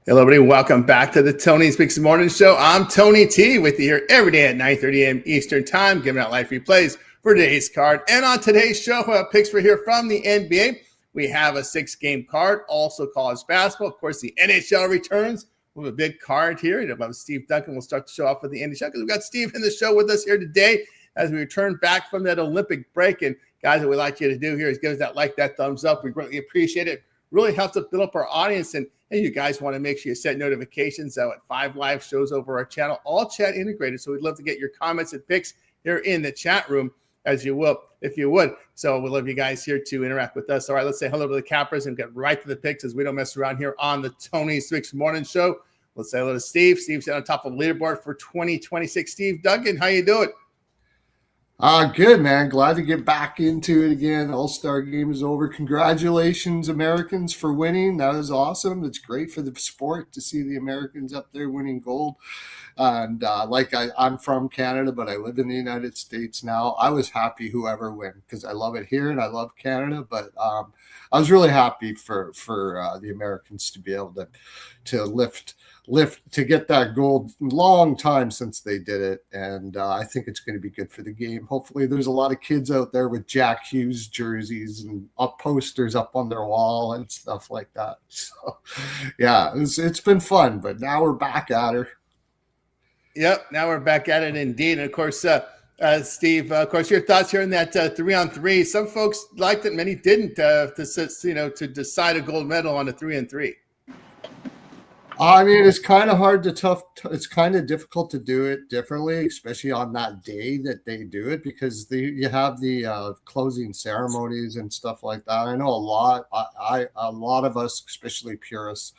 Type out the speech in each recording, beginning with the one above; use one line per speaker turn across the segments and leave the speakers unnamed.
Hello, everybody. Welcome back to the Tony Speaks Morning Show. I'm Tony T with you here every day at 9:30 a.m. Eastern Time, giving out live replays for today's card. And on today's show, picks for here from the NBA. We have a 6-game card, also college basketball. Of course, the NHL returns. We have a big card here. You know, Steve Duncan will start the show off with the NHL because we've got Steve in the show with us here today as we return back from that Olympic break. And guys, what we'd like you to do here is give us that like, that thumbs up. We greatly appreciate it. Really helps us build up our audience. And you guys want to make sure you set notifications out at 5 live shows over our channel, all chat integrated. So we'd love to get your comments and picks here in the chat room as you will, if you would. So we'd love you guys here to interact with us. All right, let's say hello to the cappers and get right to the picks as we don't mess around here on the Tony Speaks Morning Show. Let's say hello to Steve. Steve's on top of the leaderboard for 2026. Steve Duncan, how you doing?
Good, man. Glad to get back into it again. All-Star game is over. Congratulations, Americans, for winning. That was awesome. It's great for the sport to see the Americans up there winning gold. And I'm from Canada, but I live in the United States now. I was happy whoever win because I love it here and I love Canada. But I was really happy for the Americans to be able to lift to get that gold. Long time since they did it, and I think it's going to be good for the game. Hopefully there's a lot of kids out there with Jack Hughes jerseys and posters up on their wall and stuff like that. So yeah, it's been fun, but now we're back at her.
Yep, now we're back at it indeed. And of course, Steve, of course, your thoughts here in that 3-on-3. Some folks liked it, many didn't, to decide a gold medal on a 3-on-3.
I mean, it's kind of it's kind of difficult to do it differently, especially on that day that they do it, because you have the closing ceremonies and stuff like that. I know a lot of us, especially purists,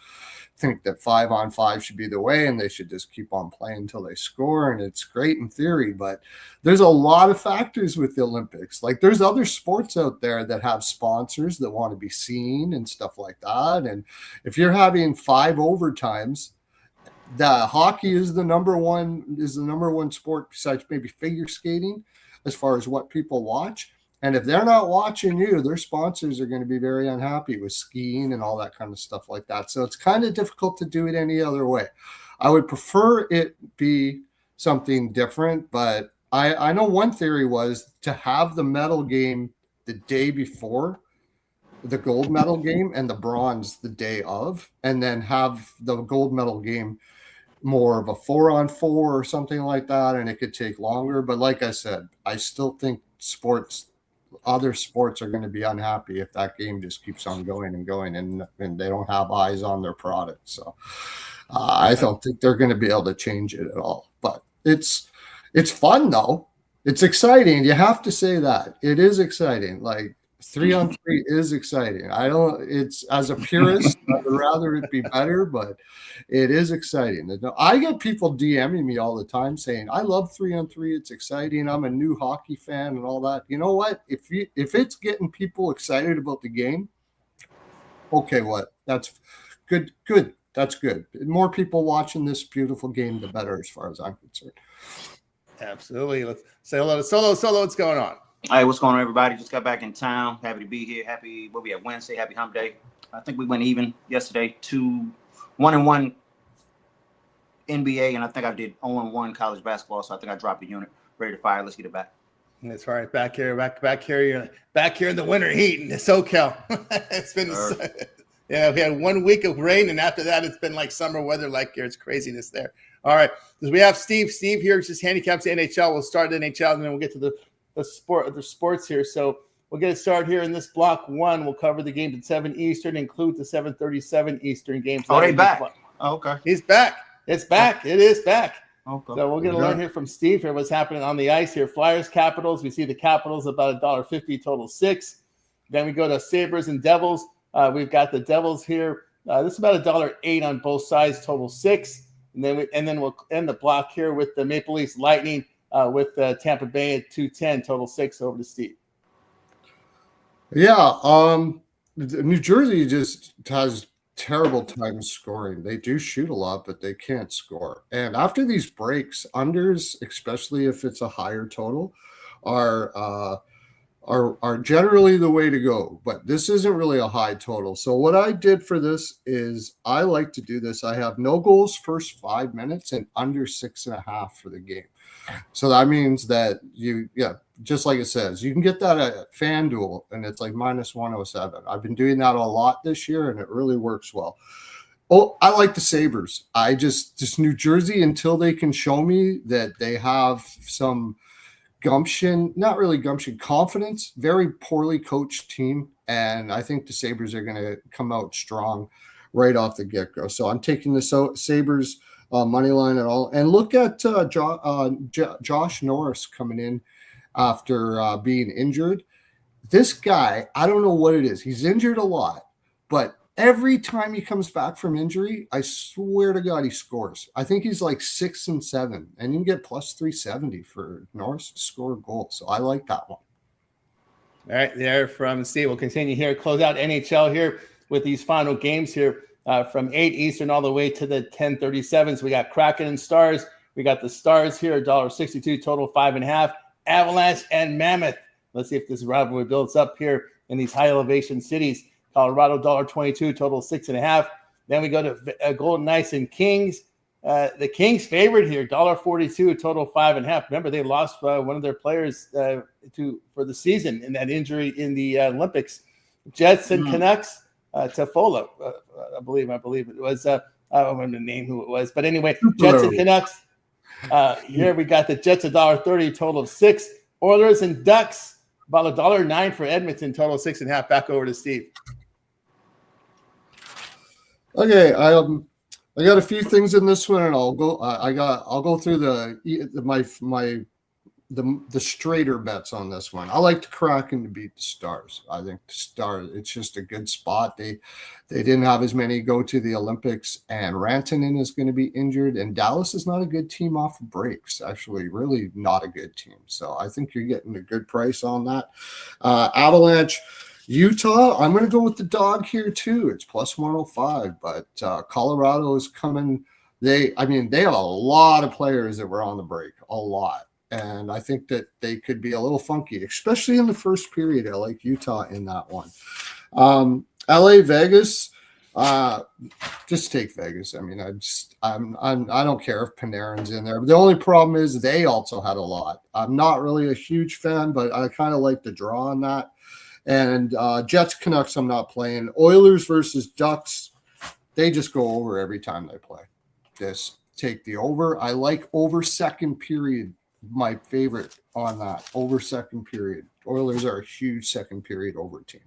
think that 5-on-5 should be the way and they should just keep on playing until they score. And it's great in theory, but there's a lot of factors with the Olympics. Like there's other sports out there that have sponsors that want to be seen and stuff like that. And if you're having 5 overtimes, the hockey is the number one sport besides maybe figure skating as far as what people watch. And if they're not watching you, their sponsors are going to be very unhappy with skiing and all that kind of stuff like that. So it's kind of difficult to do it any other way. I would prefer it be something different, but I know one theory was to have the medal game the day before the gold medal game and the bronze the day of, and then have the gold medal game more of a 4-on-4 or something like that, and it could take longer. But like I said, I still think other sports are going to be unhappy if that game just keeps on going and going and they don't have eyes on their product. So I don't think they're going to be able to change it at all. But it's fun though. It's exciting. You have to say that. It is exciting. Like 3-on-3 is exciting. It's as a purist, I'd rather it be better, but it is exciting. I get people DMing me all the time saying, I love 3-on-3. It's exciting. I'm a new hockey fan and all that. You know what? If it's getting people excited about the game, okay, what? That's good. Good. That's good. The more people watching this beautiful game, the better, as far as I'm concerned.
Absolutely. Let's say hello to Solo. Solo, what's going on?
Hey, what's going on, everybody? Just got back in town. Happy to be here. What we have Wednesday. Happy hump day. I think we went even yesterday. 1-1 NBA, and I think I did 0-1 college basketball. So I think I dropped a unit. Ready to fire. Let's get it back.
That's right. Back here. You're back here in the winter heat in SoCal. It's been we had 1 week of rain, and after that, it's been like summer weather. Like here, it's craziness there. All right, we have Steve. Steve here just handicaps the NHL. We'll start the NHL, and then we'll get to the sports here. So we'll get it started here in this block 1. We'll cover the games at 7 Eastern, include the 7:37 Eastern games.
Oh, they back. Oh, okay.
He's back. It's back. It is back.
Okay.
So we'll get a learn here from Steve here what's happening on the ice here. Flyers, Capitals. We see the Capitals about $1.50, total 6. Then we go to Sabres and Devils. We've got the Devils here. This is about $1.08 on both sides, total 6. And then we'll end the block here with the Maple Leafs Lightning with Tampa Bay at 2.10, total 6. Over to Steve.
Yeah, New Jersey just has terrible time scoring. They do shoot a lot, but they can't score. And after these breaks, unders, especially if it's a higher total, are are generally the way to go, but this isn't really a high total. So what I did for this is I like to do this. I have no goals first 5 minutes and under 6.5 for the game. So that means that just like it says, you can get that at FanDuel and it's like minus 107. I've been doing that a lot this year and it really works well. Oh, I like the Sabres. I just New Jersey, until they can show me that they have some gumption, not really gumption, confidence, very poorly coached team. And I think the Sabres are going to come out strong right off the get-go. So I'm taking the Sabres money line at all. And look at Josh Norris coming in after being injured. This guy, I don't know what it is. He's injured a lot, but every time he comes back from injury, I swear to God, he scores. I think he's like 6 and 7, and you can get plus 370 for Norris to score a goal. So I like that one.
All right, there from Steve. We'll continue here, close out NHL here with these final games here from 8 Eastern all the way to the 10:37s. We got Kraken and Stars. We got the Stars here, $1.62 total, 5.5. Avalanche and Mammoth. Let's see if this rivalry builds up here in these high elevation cities. Colorado, $1.22, total 6.5. Then we go to Golden Knights and Kings. The Kings favorite here, $1.42, total 5.5. Remember, they lost one of their players for the season in that injury in the Olympics. Jets and Canucks, Toffolo, I believe it was. I don't remember the name who it was, but anyway, Jets and Canucks. Here we got the Jets, $1.30, total of 6. Oilers and Ducks, about $1.09 for Edmonton, total 6.5. Back over to Steve.
Okay, I got a few things in this one, and I'll go through the straighter bets on this one. I like the Kraken to beat the Stars. I think the Stars, it's just a good spot. They didn't have as many go to the Olympics, and Rantanen is going to be injured, and Dallas is not a good team off of breaks. Actually, really not a good team. So I think you're getting a good price on that. Avalanche. Utah, I'm going to go with the dog here too. It's plus 105, but Colorado is coming. They have a lot of players that were on the break, a lot. And I think that they could be a little funky, especially in the first period. I like Utah in that one. LA, Vegas, just take Vegas. I mean, I don't care if Panarin's in there. But the only problem is they also had a lot. I'm not really a huge fan, but I kind of like the draw on that. And Jets, Canucks, I'm not playing. Oilers versus Ducks, they just go over every time they play. Just take the over. I like over second period, my favorite on that. Over second period. Oilers are a huge second period over team.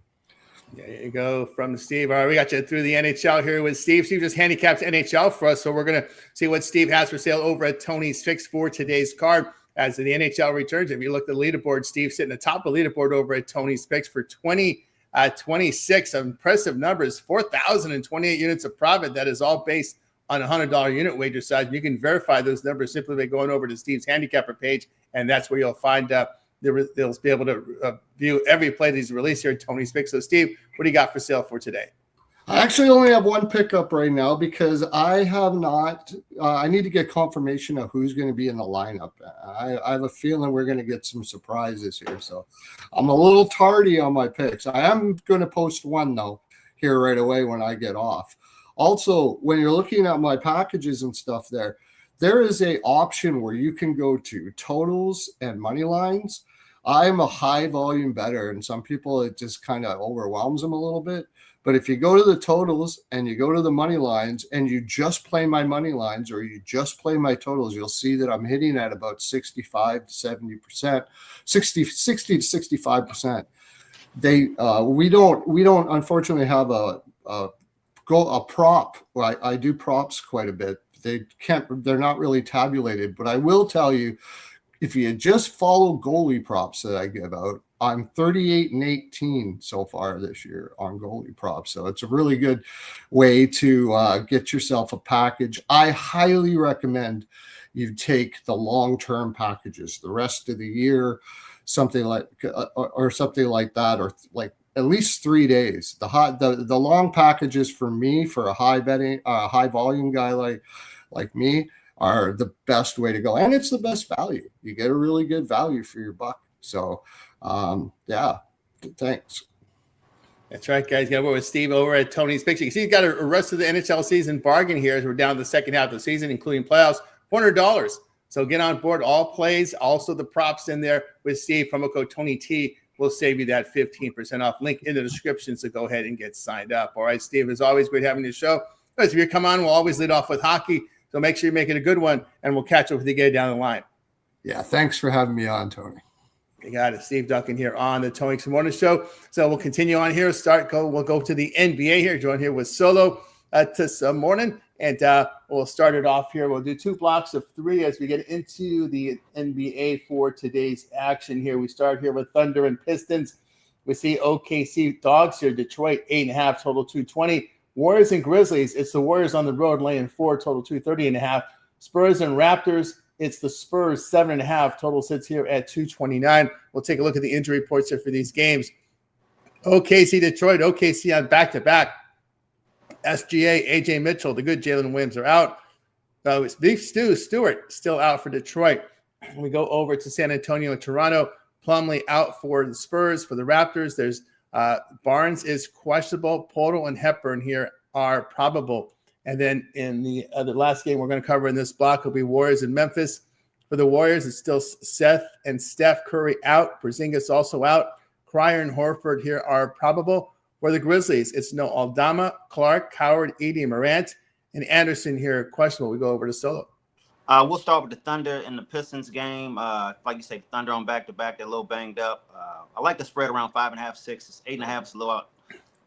There you go from Steve. All right, we got you through the NHL here with Steve. Steve just handicaps NHL for us, so we're going to see what Steve has for sale over at Tony's Fix for today's card. As the NHL returns, if you look at the leaderboard, Steve sitting atop the leaderboard over at Tony's Picks for 2026. Impressive numbers, 4,028 units of profit. That is all based on a $100 unit wager size. You can verify those numbers simply by going over to Steve's handicapper page, and that's where you'll find they'll be able to view every play that he's released here at Tony's Picks. So, Steve, what do you got for sale for today?
I actually only have one pickup right now because I have not I need to get confirmation of who's going to be in the lineup. I have a feeling we're going to get some surprises here. So I'm a little tardy on my picks. I am going to post one, though, here right away when I get off. Also, when you're looking at my packages and stuff there is a option where you can go to totals and money lines. I'm a high volume bettor, and some people, it just kind of overwhelms them a little bit. But if you go to the totals and you go to the money lines and you just play my money lines or you just play my totals, you'll see that I'm hitting at about 65 to 70%, 60 to 65%. We don't unfortunately have a prop. I do props quite a bit. They're not really tabulated, but I will tell you, if you just follow goalie props that I give out, I'm 38 and 18 so far this year on goalie props. So it's a really good way to get yourself a package. I highly recommend you take the long-term packages, the rest of the year, something like that, or like at least 3 days. The long packages for me, for a high volume guy like me, are the best way to go. And it's the best value. You get a really good value for your buck. So Yeah, thanks.
That's right, guys. Got with Steve over at Tony's Picks. You can see he's got a rest of the NHL season bargain here as we're down to the second half of the season, including playoffs, $400. So get on board. All plays, also the props in there with Steve. Promo code Tony T will save you that 15% off. Link in the description, so go ahead and get signed up. All right, Steve, it's always great having you show. If you come on, we'll always lead off with hockey. So make sure you make it a good one, and we'll catch up with you again down the line.
Yeah, thanks for having me on, Tony.
You got it. Steve Duncan here on the Tony Morning Show. So we'll continue on here. We'll go to the NBA here. Join here with Solo this morning. And we'll start it off here. We'll do 2 blocks of 3 as we get into the NBA for today's action here. We start here with Thunder and Pistons. We see OKC Dogs here. Detroit, 8.5, total 220. Warriors and Grizzlies. It's the Warriors on the road laying 4, total 230.5. Spurs and Raptors. It's the Spurs, 7.5. Total sits here at 229. We'll take a look at the injury reports here for these games. OKC, Detroit. OKC on back-to-back. SGA, AJ Mitchell, the good Jalen Williams are out. It's Beef Stewart still out for Detroit. We go over to San Antonio and Toronto. Plumlee out for the Spurs. For the Raptors, there's Barnes is questionable. Portal and Hepburn here are probable. And then in the last game we're going to cover in this block will be Warriors in Memphis. For the Warriors, it's still Seth and Steph Curry out. Porzingis also out. Cryer and Horford here are probable. For the Grizzlies, it's no Aldama, Clark, Howard, Edey, Morant, and Anderson here questionable. We go over to Solo.
We'll start with the Thunder and the Pistons game. Like you say, Thunder on back-to-back. They're a little banged up. I like the spread around 5.5, 6. 8.5 is a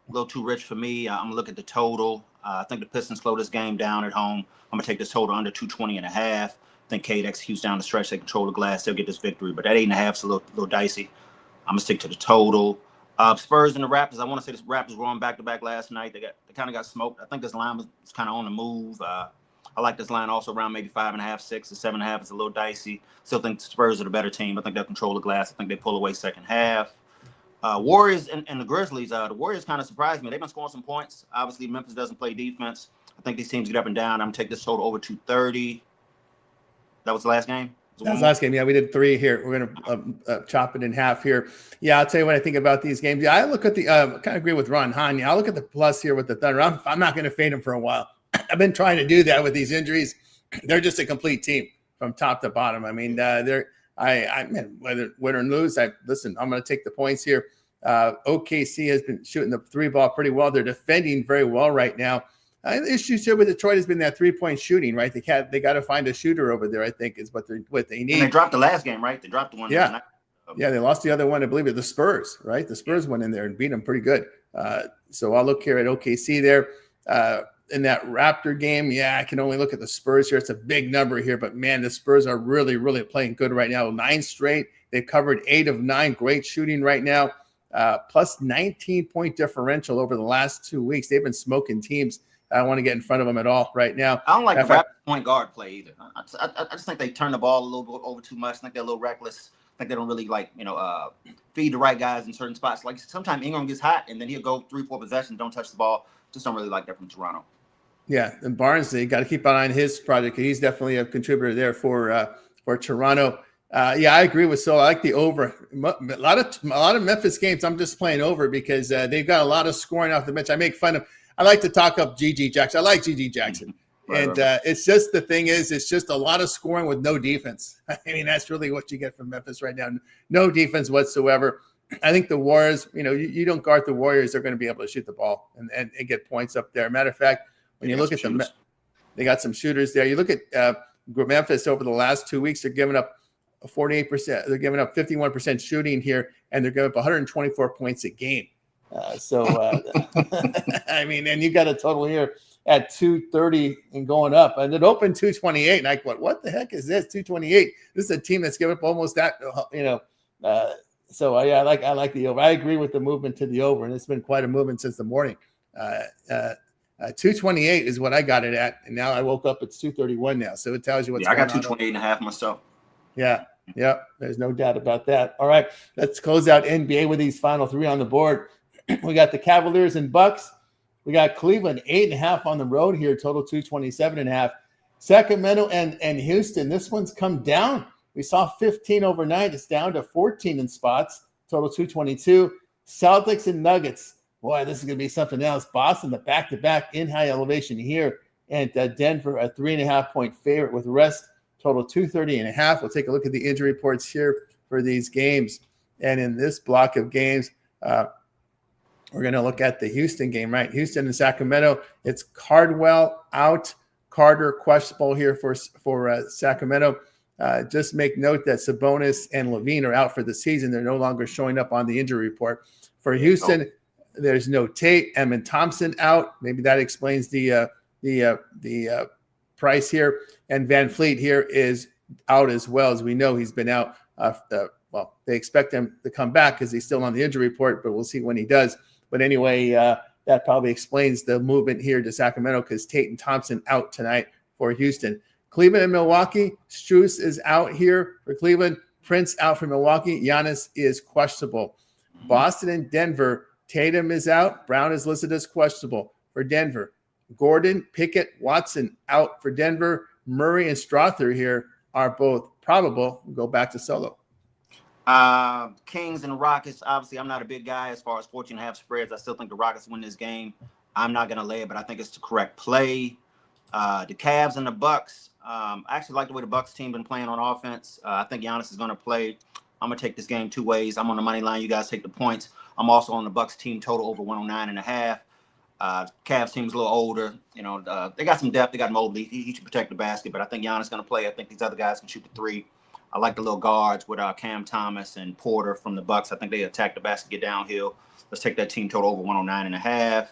little too rich for me. I'm going to look at the total. I think the Pistons slow this game down at home. I'm going to take this total under 220.5. I think Cade executes down the stretch. They control the glass. They'll get this victory. But that 8.5 is a little dicey. I'm going to stick to the total. Spurs and the Raptors. I want to say the Raptors were on back-to-back last night. They kind of got smoked. I think this line was kind of on the move. I like this line also around maybe 5.5, 6, or 7.5. It's a little dicey. Still think the Spurs are the better team. I think they'll control the glass. I think they pull away second half. Warriors and the Grizzlies. The Warriors kind of surprised me. They've been scoring some points. Obviously, Memphis doesn't play defense. I think these teams get up and down. I'm going to take this total over 230. That was the last game?
That was the last game. Yeah, we did 3 here. We're going to chop it in half here. Yeah, I'll tell you what I think about these games. Yeah, I look at the kind of agree with Ron Hahn. Yeah, I'll look at the plus here with the Thunder. I'm not going to fade them for a while. I've been trying to do that with these injuries. They're just a complete team from top to bottom. I mean, man, whether win or lose, I'm going to take the points here. OKC has been shooting the 3 ball pretty well. They're defending very well right now. The issue here with Detroit has been that 3-point shooting, right? They got to find a shooter over there, I think, is what they need.
And they dropped the last game, right? They dropped the one.
Yeah. Yeah, they lost the other one, I believe it, the Spurs, right? The Spurs went in there and beat them pretty good. So I'll look here at OKC there. In that Raptor game, yeah, I can only look at the Spurs here. It's a big number here, but man, the Spurs are really, really playing good right now. 9 straight. They've covered 8 of 9. Great shooting right now. Plus 19-point differential over the last 2 weeks. They've been smoking teams. I don't want to get in front of them at all right now.
I don't like the Raptors point guard play either. I just think they turn the ball a little bit over too much. I think they're a little reckless. I think they don't really feed the right guys in certain spots. Like sometimes Ingram gets hot and then he'll go 3-4 possessions, don't touch the ball. Just don't really like that from Toronto. Yeah,
and Barnes, they got to keep an eye on his project. He's definitely a contributor there for Toronto. Yeah, I agree with Sol. I like the over. A lot of Memphis games I'm just playing over because they've got a lot of scoring off the bench. I like to talk up GG Jackson. I like GG Jackson. Right. It's just the thing is, it's just a lot of scoring with no defense. I mean, that's really what you get from Memphis right now. No defense whatsoever. I think the Warriors, you don't guard the Warriors, they're going to be able to shoot the ball and get points up there. Matter of fact, when you look at them, they got some shooters there. You look at Memphis over the last 2 weeks, they're giving up 48%. They're giving up 51% shooting here, and they're giving up 124 points a game. I mean, and you got a total here at 230 and going up, and it opened 228. And I went, what the heck is this? 228. This is a team that's given up almost that. So I like the over. I agree with the movement to the over, and it's been quite a movement since the morning. 228 is what I got it at, and now I woke up. It's 231 now, so it tells you what's going on.
I got 228.5 myself.
Yeah. There's no doubt about that. All right, let's close out NBA with these final 3 on the board. We got the Cavaliers and Bucks. We got Cleveland 8.5 on the road here, total 227.5. Sacramento and Houston. This one's come down. We saw 15 overnight. It's down to 14 in spots. total 222. Celtics and Nuggets. Boy, this is going to be something else. Boston, the back-to-back in high elevation here. And Denver, a 3.5-point favorite with rest, total 230.5. We'll take a look at the injury reports here for these games. And in this block of games, we're going to look at the Houston game, right? Houston and Sacramento. It's Cardwell out. Carter questionable here for Sacramento. Just make note that Sabonis and Levine are out for the season. They're no longer showing up on the injury report. For Houston, there's no Tate. Emmett Thompson out. Maybe that explains the price here. And Van Fleet here is out as well. As we know, he's been out. Well, they expect him to come back because he's still on the injury report, but we'll see when he does. But anyway, that probably explains the movement here to Sacramento because Tate and Thompson out tonight for Houston. Cleveland and Milwaukee. Strus is out here for Cleveland. Prince out for Milwaukee. Giannis is questionable. Boston and Denver. Tatum is out. Brown is listed as questionable for Denver. Gordon, Pickett, Watson out for Denver. Murray and Strother here are both probable. We'll go back to Solo.
Kings and Rockets. Obviously, I'm not a big guy as far as 14.5 spreads. I still think the Rockets win this game. I'm not going to lay it, but I think it's the correct play. The Cavs and the Bucks. I actually like the way the Bucks team been playing on offense. I think Giannis is going to play. I'm going to take this game 2 ways. I'm on the money line. You guys take the points. I'm also on the Bucks team total over 109.5. Cavs team's a little older. You know, they got some depth. They got Mobley. He should protect the basket, but I think Giannis is going to play. I think these other guys can shoot the 3. I like the little guards with Cam Thomas and Porter from the Bucks. I think they attack the basket, get downhill. Let's take that team total over 109.5.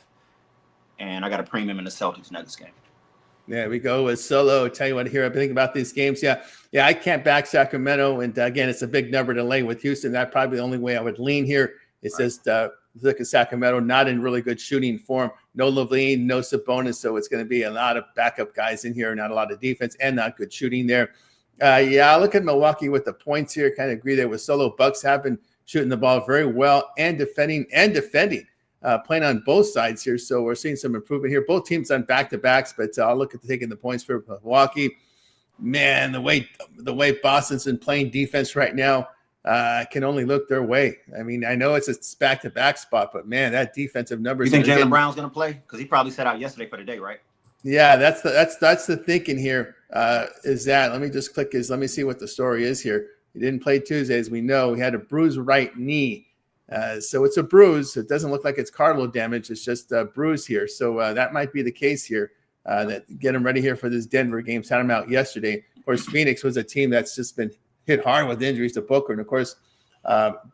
And I got a premium in the Celtics Nuggets game.
There we go with Solo. Tell you what, here I've been thinking about these games. Yeah, I can't back Sacramento. And again, it's a big number to lay with Houston. That's probably the only way I would lean here. It's just look at Sacramento, not in really good shooting form. No Levine, no Sabonis. So it's going to be a lot of backup guys in here, not a lot of defense and not good shooting there. I look at Milwaukee with the points here. Kind of agree there with Solo. Bucks have been shooting the ball very well and defending, playing on both sides here. So we're seeing some improvement here. Both teams on back-to-backs, but I'll look at taking the points for Milwaukee. Man, the way Boston's been playing defense right now can only look their way. I mean, I know it's a back-to-back spot, but man, that defensive numbers.
You think Jaylen Brown's going to play? Because he probably set out yesterday for the day, right?
Yeah, that's the thinking here. Is that let me just click let me see what the story is here. He didn't play Tuesday, as we know. He had a bruised right knee. So it's a bruise. It doesn't look like it's cartilage damage. It's just a bruise here. So that might be the case here. That get him ready here for this Denver game. Sent him out yesterday. Of course, Phoenix was a team that's just been hit hard with injuries to Booker. And of course,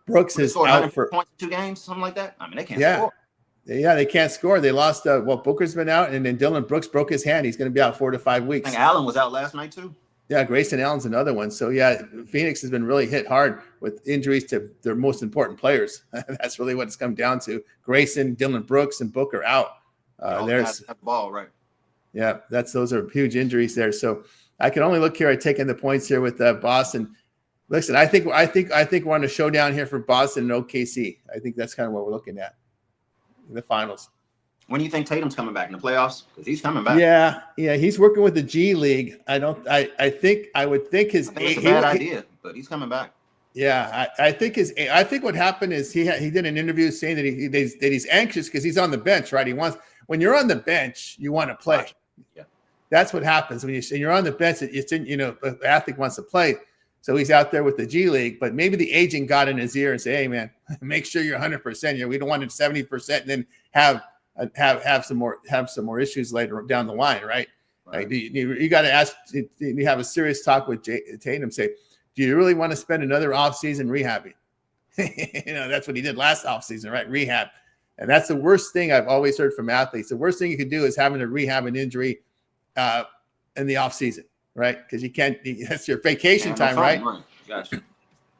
Brooks is out for
points in 2 games, something like that. I mean, they can't score.
Yeah, they can't score. They lost. Booker's been out, and then Dylan Brooks broke his hand. He's going to be out 4 to 5 weeks.
I think Allen was out last night too.
Yeah, Grayson Allen's another one. So yeah, Phoenix has been really hit hard with injuries to their most important players. That's really what it's come down to. Grayson, Dylan Brooks, and Booker out. There's
the ball right.
Yeah, those are huge injuries there. So I can only look here at taking the points here with Boston. Listen, I think we're on a showdown here for Boston and OKC. I think that's kind of what we're looking at in the finals.
When do you think Tatum's coming back in the playoffs? Because he's coming back.
Yeah, he's working with the G League. I think it's
a bad idea, but he's coming back.
Yeah, I think what happened is he did an interview saying that he's anxious because he's on the bench, right? When you're on the bench, you want to play.
Yeah.
That's what happens when you're on the bench. It's in, the athlete wants to play. So he's out there with the G League, but maybe the agent got in his ear and say, "Hey, man, make sure you're 100%. We don't want it 70%, and then have some more issues later down the line, right? Like, you got to ask. You have a serious talk with Tatum. Say, do you really want to spend another offseason rehabbing? That's what he did last offseason, right? Rehab, and that's the worst thing I've always heard from athletes. The worst thing you could do is having to rehab an injury in the offseason. Right, because you can't. That's your vacation time, right?
Gotcha.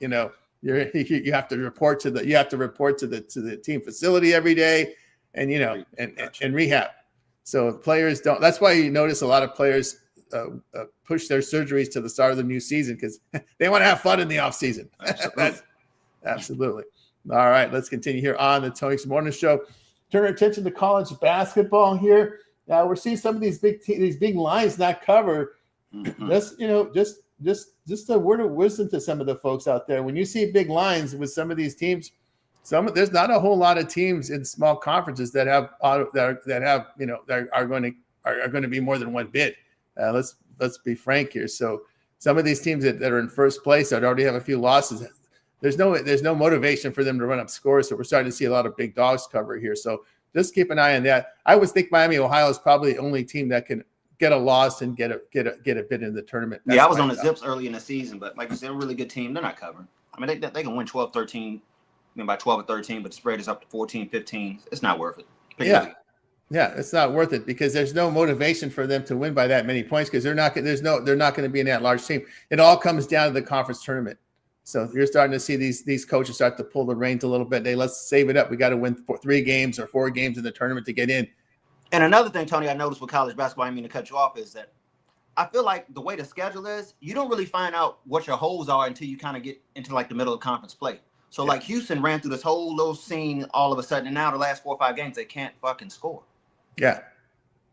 You have to report to the team facility every day, and and rehab. So players don't. That's why you notice a lot of players push their surgeries to the start of the new season because they want to have fun in the off season. Absolutely. All right, let's continue here on the Tony's Morning Show. Turn our attention to college basketball here. We're seeing some of these big lines not covered.
Mm-hmm.
Just just a word of wisdom to some of the folks out there. When you see big lines with some of these teams, there's not a whole lot of teams in small conferences that have that are going to be more than one bid. Let's be frank here. So some of these teams that are in first place that already have a few losses, there's no motivation for them to run up scores. So we're starting to see a lot of big dogs cover here. So just keep an eye on that. I would think Miami, Ohio is probably the only team that can get a loss and get a bid in the tournament.
That's I was on the Zips early in the season, but like you said, they're a really good team. They're not covering. I mean, they can win 12-13, by 12 or 13, but the spread is up to 14, 15. It's not worth it.
Yeah, it's not worth it because there's no motivation for them to win by that many points because they're not going to be in that large team. It all comes down to the conference tournament. So you're starting to see these coaches start to pull the reins a little bit. Let's save it up. We got to win 3 games or 4 games in the tournament to get in.
And another thing, Tony, I noticed with college basketball, I mean to cut you off, is that I feel like the way the schedule is, you don't really find out what your holes are until you kind of get into like the middle of conference play. So like Houston ran through this whole little scene all of a sudden, and now the last 4 or 5 games, they can't fucking score.
Yeah.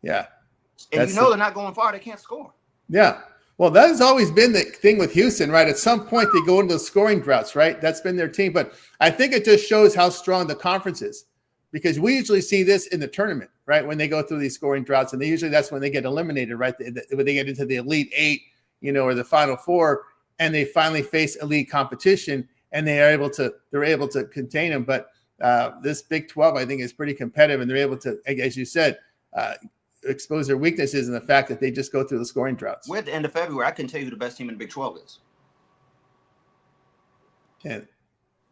And they're not going far, they can't score.
Yeah. Well, that has always been the thing with Houston, right? At some point, they go into those scoring droughts, right? That's been their team. But I think it just shows how strong the conference is because we usually see this in the tournament, right? When they go through these scoring droughts, and that's when they get eliminated, right? When they get into the Elite 8, or the Final 4, and they finally face elite competition, and they're able to contain them. But this Big 12, I think, is pretty competitive, and they're able to, as you said, expose their weaknesses in the fact that they just go through the scoring droughts.
We're at the end of February. I couldn't tell you who the best team in the Big 12 is.
And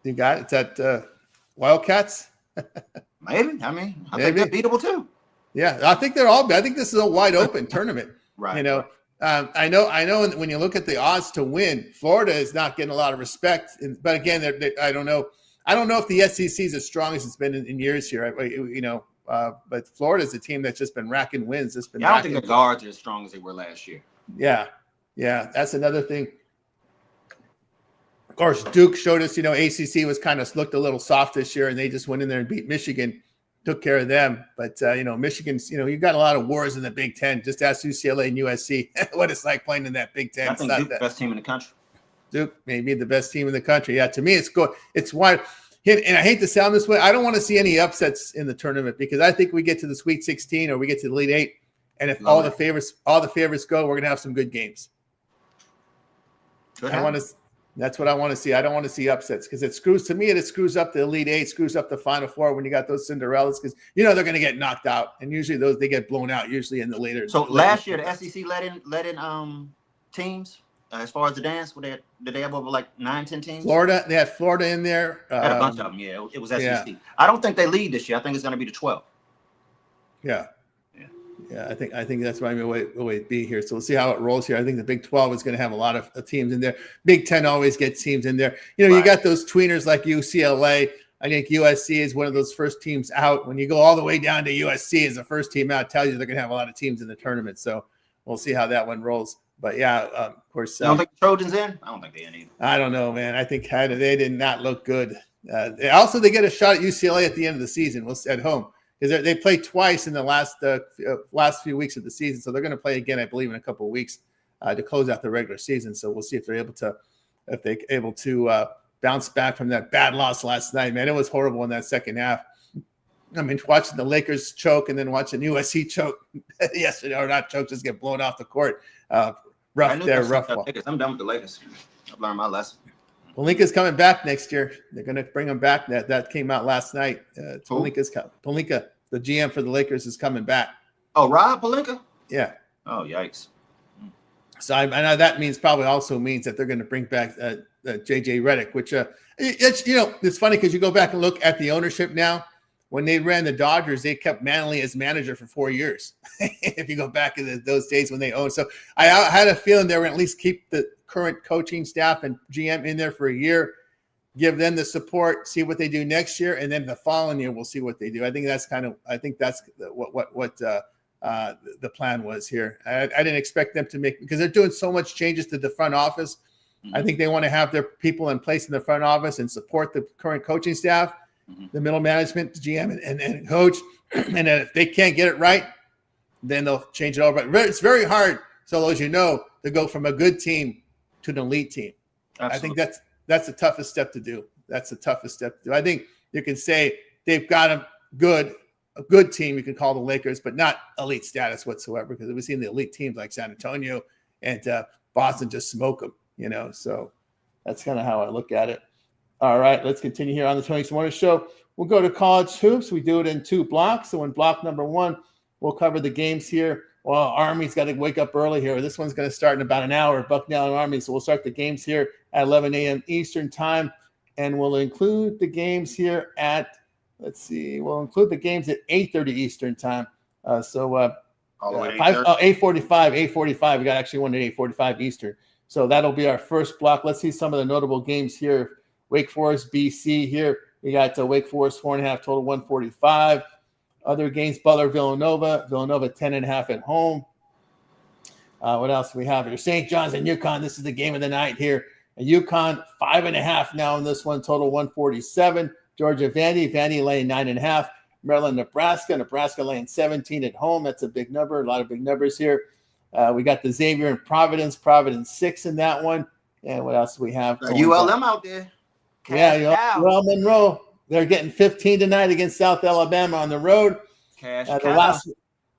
you got it. It's at Wildcats.
Maybe. I mean, I think they're beatable too.
Yeah, I think they're all. I think this is a wide open tournament.
Right.
I know. When you look at the odds to win, Florida is not getting a lot of respect. But again, I don't know. I don't know if the SEC is as strong as it's been in years here. But Florida is a team that's just been racking wins. I don't
think the guards are as strong as they were last year.
Yeah, that's another thing. Of course, Duke showed us, ACC was kind of looked a little soft this year, and they just went in there and beat Michigan, took care of them. But, Michigan's, you've got a lot of wars in the Big Ten. Just ask UCLA and USC what it's like playing in that Big Ten.
I think Duke's the best team in the country.
Duke may be the best team in the country. Yeah, to me, it's good. It's wide. And I hate to sound this way. I don't want to see any upsets in the tournament because I think we get to the Sweet 16 or we get to the Elite 8. And if all the favorites go, we're going to have some good games. That's what I want to see. I don't want to see upsets because it screws up the Elite 8, screws up the Final 4 when you got those Cinderellas because they're going to get knocked out, and usually they get blown out usually in the later.
So last year the SEC let in teams as far as the dance. Did they have over like 9-10 teams?
Florida, they had Florida in there.
Had a bunch of them. Yeah, it was SEC. Yeah. I don't think they lead this year. I think it's going to be the 12.
Yeah, I think that's why we'll be here. So we'll see how it rolls here. I think the Big 12 is going to have a lot of teams in there. Big 10 always gets teams in there. You got those tweeners like UCLA. I think USC is one of those first teams out. When you go all the way down to USC as the first team out, it tells you they're going to have a lot of teams in the tournament. So we'll see how that one rolls. But of course.
You don't think the Trojans in? I don't think they in either.
I don't know, man. I think they did not look good. They get a shot at UCLA at the end of the season. At home. Because they played twice in the last few weeks of the season, so they're going to play again, I believe, in a couple of weeks to close out the regular season. So we'll see if they're able to bounce back from that bad loss last night. Man, it was horrible in that second half. I mean, watching the Lakers choke and then watching USC choke yesterday, or not choke, just get blown off the court. Rough ball.
I'm done with the Lakers. I've learned my lesson.
Pelinka's coming back next year. They're going to bring him back. That came out last night. Pelinka, the GM for the Lakers, is coming back.
Oh, Rob Pelinka?
Yeah.
Oh, yikes.
So I know that probably also means that they're going to bring back JJ Redick, which it's funny because you go back and look at the ownership now. When they ran the Dodgers, they kept Manley as manager for 4 years. If you go back in those days when they owned, so I had a feeling they were at least keep the current coaching staff and GM in there for a year, give them the support, see what they do next year, and then the following year we'll see what they do. I think that's what the plan was here. I didn't expect them to make, because they're doing so much changes to the front office. I think they want to have their people in place in the front office and support the current coaching staff, the middle management, the GM and coach. And then if they can't get it right, then they'll change it over. But it's very hard, so as you know, to go from a good team to an elite team.
Absolutely.
I think that's the toughest step to do. That's the toughest step to do. I think you can say they've got a good team. You can call the Lakers, but not elite status whatsoever, because we've seen the elite teams like San Antonio and Boston just smoke them, So that's kind of how I look at it. All right, let's continue here on the Tony's Morning Show. We'll go to college hoops. We do it in 2 blocks. So in block number 1, we'll cover the games here. Well, Army's got to wake up early here. This one's going to start in about an hour, Bucknell and Army. So we'll start the games here at 11 a.m. Eastern time. And we'll include the games here at, we'll include the games at 8:30 Eastern time.
All the way to
8:45. We got actually one at 8:45 Eastern. So that'll be our first block. Let's see some of the notable games here. Wake Forest, BC here. We got Wake Forest 4.5 total, 145. Other games, Butler, Villanova 10.5 at home. What else do we have here? St. John's and UConn. This is the game of the night here. UConn 5.5 now in this one, total 147. Georgia, Vandy laying 9.5. Maryland, Nebraska laying 17 at home. That's a big number. A lot of big numbers here. We got the Xavier and Providence 6 in that one. And what else do we have?
ULM out there.
UL Monroe. They're getting 15 tonight against South Alabama on the road. The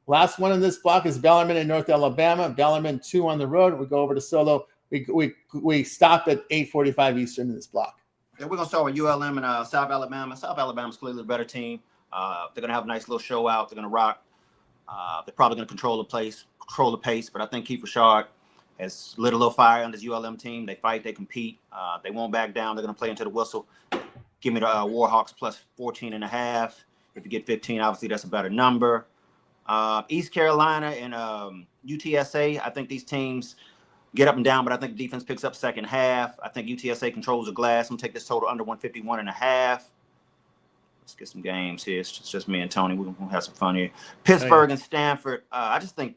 last one in this block is Bellarmine in North Alabama. Bellarmine 2 on the road. We go over to Solo. We stop at 8:45 Eastern in this block.
Yeah, we're gonna start with ULM and South Alabama. South Alabama's clearly the better team. They're gonna have a nice little show out. They're gonna rock. They're probably gonna control the pace. But I think Keith Richard has lit a little fire on this ULM team. They fight, they compete. They won't back down. They're gonna play into the whistle. Give me the Warhawks plus 14.5. If you get 15, obviously that's a better number. East Carolina and UTSA. I think these teams get up and down, but I think defense picks up second half. I think UTSA controls the glass. I'm going to take this total under 151.5. Let's get some games here. It's just me and Tony. We're going to have some fun here. Pittsburgh and Stanford. I just think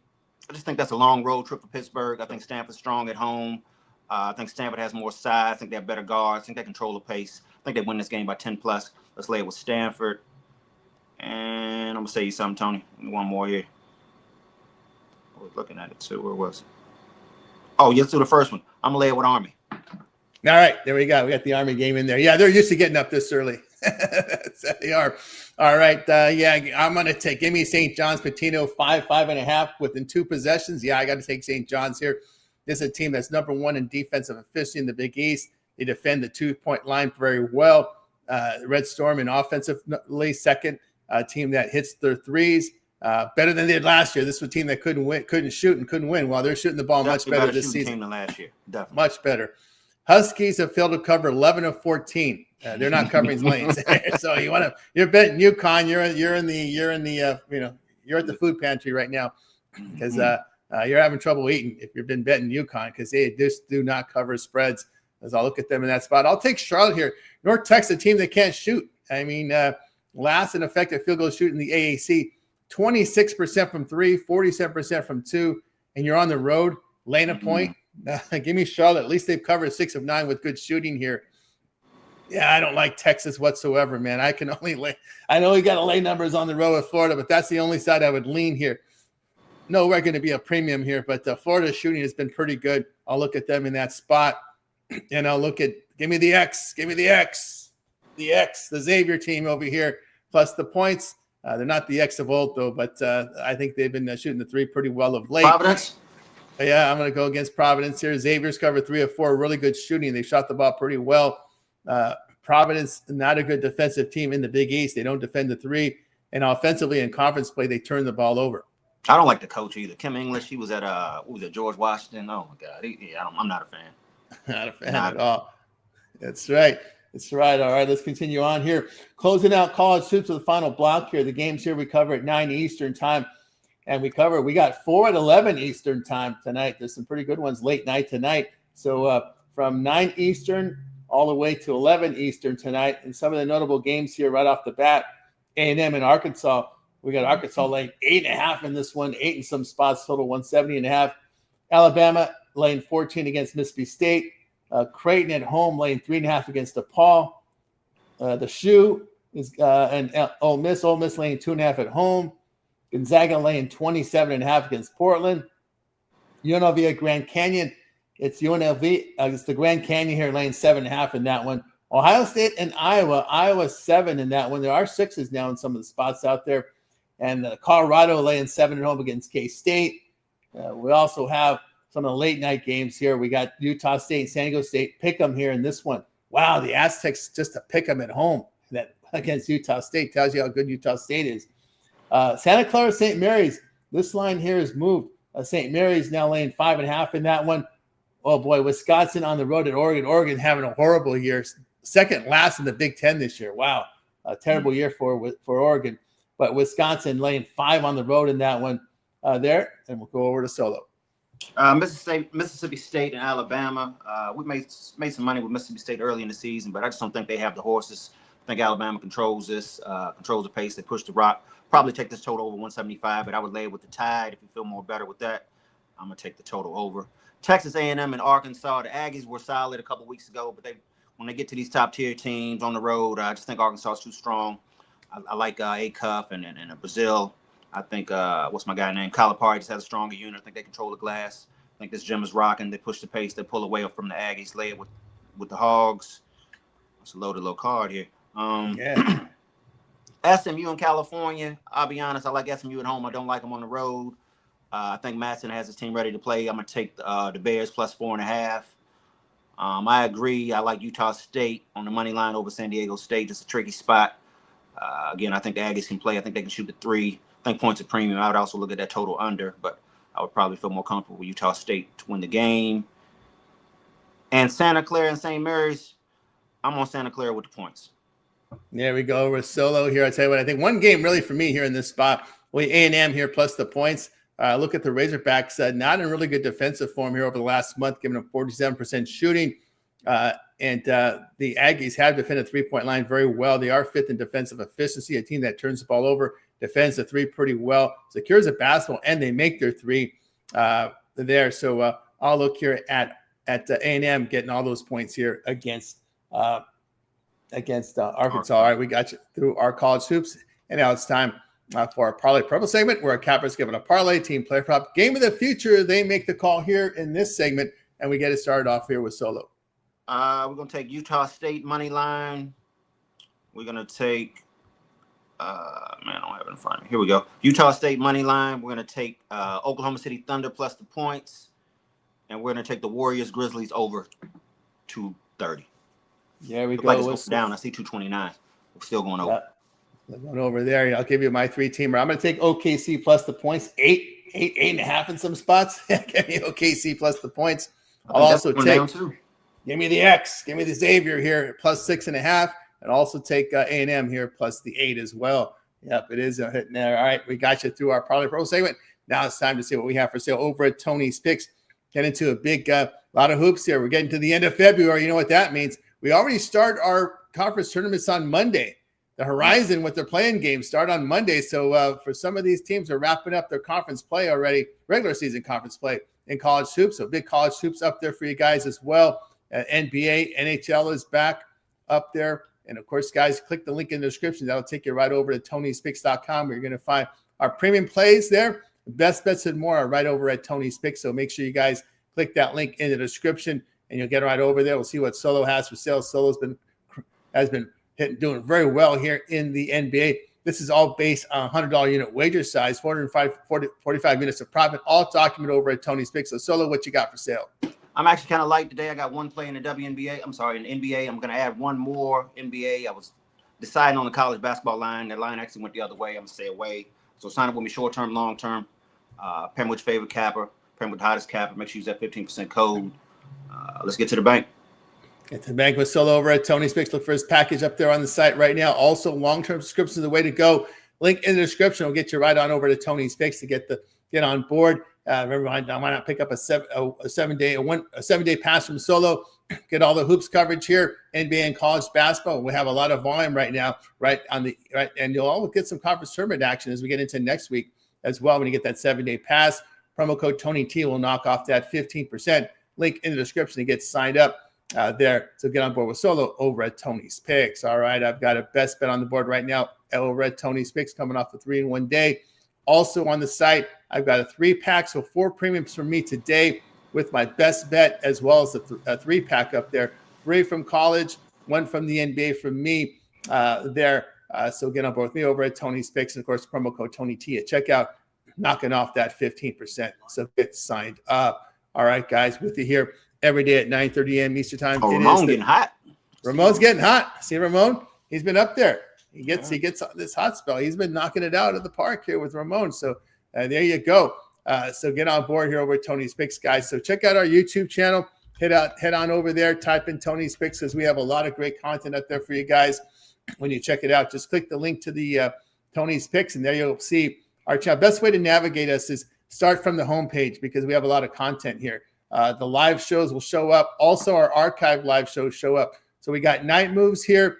that's a long road trip for Pittsburgh. I think Stanford's strong at home. I think Stanford has more size. I think they have better guards. I think they control the pace. I think they win this game by 10 plus. Let's lay it with Stanford. And I'm going to say you something, Tony. One more here. I was looking at it too. Where was it? Oh, let's do the first one. I'm going to lay it with Army.
All right. There we go. We got the Army game in there. Yeah, they're used to getting up this early. They are. All right. I'm going to give me St. John's Patino 5.5 within 2 possessions. Yeah, I got to take St. John's here. This is a team that's number 1 in defensive efficiency in the Big East. They defend the 2-point line very well. Red Storm in offensively second. Team that hits their threes better than they did last year. This was a team that couldn't shoot and couldn't win. Well, they're shooting the ball much better this season.
Team than last year. Definitely.
Much better. Huskies have failed to cover 11 of 14. They're not covering lanes. So you're betting UConn. You're at the food pantry right now because you're having trouble eating if you've been betting UConn because they just do not cover spreads. As I'll look at them in that spot, I'll take Charlotte here. North Texas, a team that can't shoot. I mean, last in effective field goal shooting in the AAC, 26% from 3, 47% from 2, and you're on the road, laying a point. Give me Charlotte. At least they've covered 6 of 9 with good shooting here. Yeah, I don't like Texas whatsoever, man. I know you got to lay numbers on the road with Florida, but that's the only side I would lean here. No, we're going to be a premium here, but Florida's shooting has been pretty good. I'll look at them in that spot, and I'll look at give me the X, the Xavier team over here, plus the points. They're not the X of old, though, but I think they've been shooting the 3 pretty well of late.
Providence?
Yeah, I'm going to go against Providence here. Xavier's covered 3 of 4, really good shooting. They shot the ball pretty well. Providence, not a good defensive team in the Big East. They don't defend the 3. And offensively in conference play, they turn the ball over.
I don't like the coach either. Kim English, he was at George Washington. Oh, my God. I'm not a fan.
Not a fan at all. That's right. That's right. All right, let's continue on here. Closing out college hoops with the final block here. The games here we cover at 9 Eastern time. And we got 4 at 11 Eastern time tonight. There's some pretty good ones late night tonight. So from 9 Eastern all the way to 11 Eastern tonight. And some of the notable games here right off the bat, A&M and Arkansas. We got Arkansas laying 8.5 in this one, 8 in some spots, total 170.5. Alabama laying 14 against Mississippi State. Creighton at home laying 3.5 against DePaul. The Shoe is and Ole Miss laying 2.5 at home. Gonzaga laying 27.5 against Portland. UNLV Grand Canyon It's UNLV. It's the Grand Canyon here laying 7.5 in that one. Ohio State and Iowa. Iowa 7 in that one. There are 6s now in some of the spots out there. And Colorado laying 7 at home against K-State. We also have some of the late night games here. We got Utah State and San Diego State. Pick 'em here in this one. Wow, the Aztecs just to pick them at home that against Utah State tells you how good Utah State is. Santa Clara, St. Mary's. This line here is moved. St. Mary's now laying 5.5 in that one. Oh boy, Wisconsin on the road at Oregon. Oregon having a horrible year, second last in the Big Ten this year. Wow, a terrible year for Oregon. But Wisconsin laying 5 on the road in that one there, and we'll go over to Solo.
Mississippi State and Alabama. We made some money with Mississippi State early in the season, but I just don't think they have the horses. I think Alabama controls this, controls the pace. They push the rock. Probably take this total over 175, but I would lay it with the Tide. If you feel more better with that, I'm going to take the total over. Texas A&M and Arkansas. The Aggies were solid a couple weeks ago, but when they get to these top-tier teams on the road, I just think Arkansas is too strong. I like A-Cuff and Brazil. I think, what's my guy named? Calipari just has a stronger unit. I think they control the glass. I think this gym is rocking. They push the pace. They pull away from the Aggies, lay it with the Hogs. It's a loaded little card here. SMU in California. I'll be honest. I like SMU at home. I don't like them on the road. I think Matson has his team ready to play. I'm going to take the Bears plus 4.5. I agree. I like Utah State on the money line over San Diego State. Just a tricky spot. Again, I think the Aggies can play. I think they can shoot the 3. I think points at premium. I would also look at that total under, but I would probably feel more comfortable with Utah State to win the game. And Santa Clara and St. Mary's, I'm on Santa Clara with the points.
There we go. We're Solo here. I'll tell you what, I think one game really for me here in this spot, A&M here plus the points. Look at the Razorbacks, not in really good defensive form here over the last month, giving them 47% shooting. And the Aggies have defended 3-point line very well. They are 5th in defensive efficiency, a team that turns the ball over, defends the 3 pretty well, secures the basketball, and they make their 3 there. So I'll look here at A&M getting all those points here against Arkansas. All right, we got you through our college hoops, and now it's time for our Parlay Purple segment, where our capper's given a parlay team player prop game of the future. They make the call here in this segment, and we get it started off here with Solo.
We're going to take Utah State money line. We're going to take, I don't have it in front of me. Here we go. Utah State money line. We're going to take Oklahoma City Thunder plus the points. And we're going to take the Warriors Grizzlies over 230.
There we go.
Like it's down. I see 229. We're still going over.
Going over there. I'll give you my 3-teamer. I'm going to take OKC plus the points. 8.5 in some spots. Give me OKC plus the points. I'll also take. Give me the X. Give me the Xavier here plus 6.5, and also take A&M here plus the 8 as well. Yep, it is a hit there. All right, we got you through our Parlay Pro segment. Now it's time to see what we have for sale over at Tony's Picks. Get into a big lot of hoops here. We're getting to the end of February. You know what that means? We already start our conference tournaments on Monday. The Horizon with their playing games start on Monday. So for some of these teams are wrapping up their conference play already, regular season conference play in college hoops. So big college hoops up there for you guys as well. NBA, NHL is back up there. And, of course, guys, click the link in the description. That'll take you right over to Tony'sPicks.com, where you're going to find our premium plays there. The best bets and more are right over at Tony's Picks. So make sure you guys click that link in the description, and you'll get right over there. We'll see what Solo has for sale. Solo's has been doing very well here in the NBA. This is all based on $100 unit wager size, 45 minutes of profit, all documented over at Tony's Picks. So, Solo, what you got for sale?
I'm actually kind of light today. I got one play in the WNBA. I'm sorry, in the NBA. I'm going to add one more NBA. I was deciding on the college basketball line. That line actually went the other way. I'm going to stay away. So sign up with me short-term, long-term. Pair with your favorite capper. Pair with the hottest capper. Make sure you use that 15% code. Let's get to the bank.
Get to the bank with Solo over at Tony's Picks. Look for his package up there on the site right now. Also, long-term subscriptions are the way to go. Link in the description will get you right on over to Tony's Picks to get on board. Remember, why not pick up a 7-day pass from Solo? Get all the hoops coverage here, NBA and college basketball. We have a lot of volume right now, and you'll all get some conference tournament action as we get into next week as well. When you get that 7-day pass, promo code Tony T will knock off that 15%. Link in the description to get signed up there. So get on board with Solo over at Tony's Picks. All right, I've got a best bet on the board right now over at Tony's Picks, coming off a 3-in-1 day. Also on the site, I've got a 3-pack, so 4 premiums from me today with my best bet, as well as a 3-pack up there. 3 from college, 1 from the NBA from me there. So get on board with me over at Tony's Picks, and of course, promo code Tony T at checkout, knocking off that 15%. So get signed up. All right, guys, with you here every day at 9:30 a.m. Eastern time.
Oh, Ramon getting hot.
Ramon's getting hot. See Ramon? He's been up there. He gets this hot spell. He's been knocking it out of the park here with Ramon. So there you go. So get on board here over at Tony's Picks, guys. So check out our YouTube channel. Head on over there. Type in Tony's Picks, because we have a lot of great content up there for you guys. When you check it out, just click the link to the Tony's Picks, and there you'll see our channel. Best way to navigate us is start from the homepage, because we have a lot of content here. The live shows will show up. Also, our archive live shows show up. So we got Night Moves here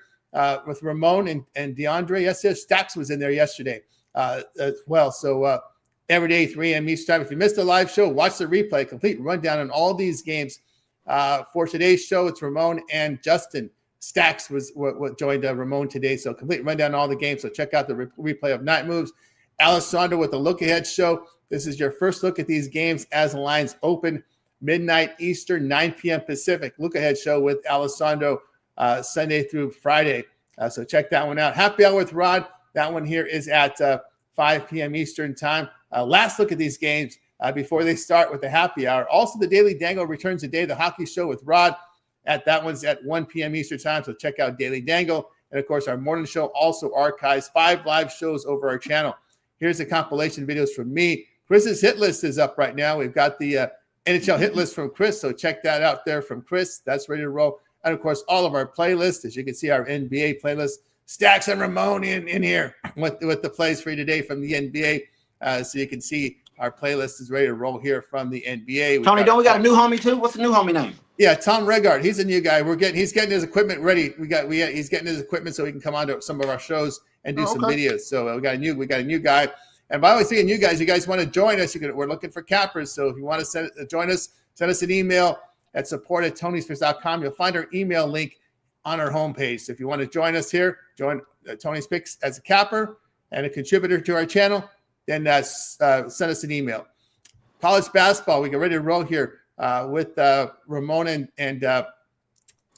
with Ramon and DeAndre. Yes, Stacks was in there yesterday as well. So every day, 3 a.m. Eastern time. If you missed the live show, watch the replay. Complete rundown on all these games. For today's show, it's Ramon and Justin. Stacks was what joined Ramon today. So complete rundown on all the games. So check out the replay of Night Moves. Alessandro with the Look Ahead show. This is your first look at these games as the lines open. Midnight Eastern, 9 p.m. Pacific. Look Ahead show with Alessandro Sunday through Friday. So check that one out. Happy Hour with Rod. That one here is at 5 p.m. Eastern time. Last look at these games before they start with the happy hour. Also, the Daily Dangle returns today. The hockey show with Rod. That one's at 1 p.m. Eastern time. So check out Daily Dangle. And, of course, our morning show also archives 5 live shows over our channel. Here's the compilation videos from me. Chris's hit list is up right now. We've got the NHL hit list from Chris. So check that out there from Chris. That's ready to roll. And, of course, all of our playlists. As you can see, our NBA playlist. Stacks and Ramon in here with the plays for you today from the NBA. So you can see our playlist is ready to roll here from the NBA.
Tony, don't we got a new homie too? What's the new homie name?
Yeah, Tom Regard. He's a new guy. He's getting his equipment ready. He's getting his equipment so he can come on to some of our shows and do some videos. So we got a new guy. And by the way, speaking of you guys want to join us, we're looking for cappers. So if you want to join us, send us an email at support@tonyspicks.com. You'll find our email link on our homepage. So if you want to join us here, join Tony's Picks as a capper and a contributor to our channel, then send us an email. College basketball, we get ready to roll here with Ramon and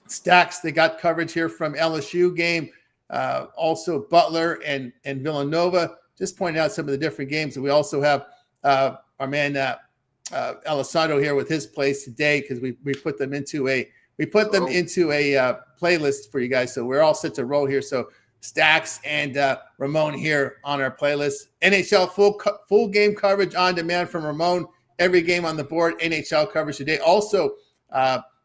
Stacks. They got coverage here from LSU game, also Butler and Villanova. Just pointing out some of the different games. And we also have our man Alessandro here with his plays today, because we put them into a playlist for you guys. So we're all set to roll here. So Stacks and Ramon here on our playlist. NHL full game coverage on demand from Ramon. Every game on the board. NHL coverage today. Also,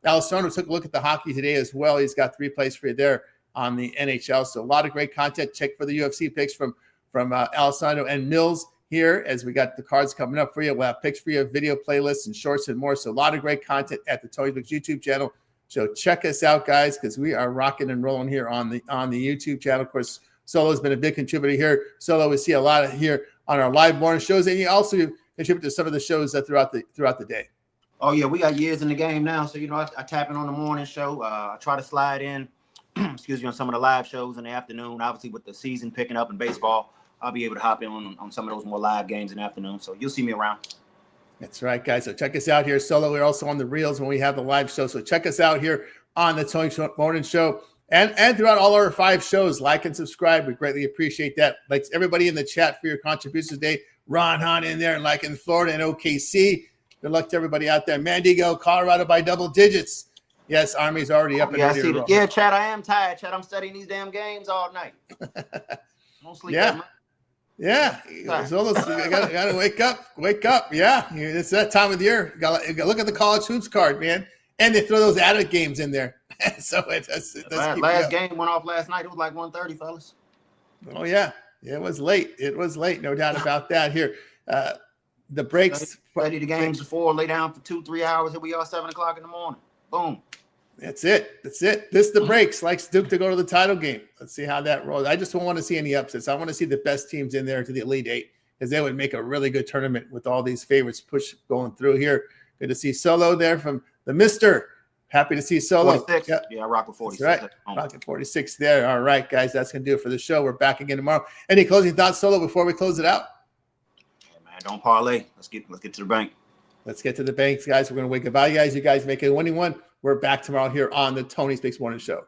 Alessandro took a look at the hockey today as well. He's got 3 plays for you there on the NHL. So a lot of great content. Check for the UFC picks from Alessandro and Mills here, as we got the cards coming up for you. We'll have picks for you, video playlists and shorts and more. So a lot of great content at the Tony Picks YouTube channel. So check us out, guys, because we are rocking and rolling here on the YouTube channel. Of course, Solo's been a big contributor here. Solo, we see a lot of here on our live morning shows, and you also contribute to some of the shows throughout the day.
Oh yeah, we got years in the game now, so I tap in on the morning show. I try to slide in, excuse me, on some of the live shows in the afternoon. Obviously, with the season picking up in baseball, I'll be able to hop in on some of those more live games in the afternoon. So you'll see me around.
That's right, guys. So check us out here. Solo, we're also on the reels when we have the live show. So check us out here on the Tony Morning Show and throughout all our 5 shows. Like and subscribe. We greatly appreciate that. Thanks everybody in the chat for your contributions today. Ron Hahn in there, and like in Florida and OKC. Good luck to everybody out there. Mandigo, Colorado by double digits. Yes, Army's already up and ready to roll.
Yeah, Chad, I am tired. Chad, I'm studying these damn games all night. Don't sleep that much.
Yeah, Solo, you gotta wake up. Yeah, it's that time of the year. You gotta look at the college hoops card, man. And they throw those added games in there. So it does
last game went off last night. It was like 1:30, fellas.
Oh yeah, it was late. No doubt about that. Here, the breaks.
Study the games before, lay down for 2-3 hours. Here we are, 7 o'clock in the morning. Boom.
That's it. This is the breaks. Likes Duke to go to the title game. Let's see how that rolls. I just don't want to see any upsets. I want to see the best teams in there to the Elite Eight, because they would make a really good tournament with all these favorites push going through here. Good to see Solo there from the Mister. Happy to see Solo.
46. Yeah, I rock with 46.
That's right. Rocking 46 there. All right, guys. That's going to do it for the show. We're back again tomorrow. Any closing thoughts, Solo, before we close it out?
Hey, man, don't parlay. Let's get to the bank.
Let's get to the banks, guys. We're going to wave goodbye, guys. You guys make it a winning one. We're back tomorrow here on the Tony Speaks Morning Show.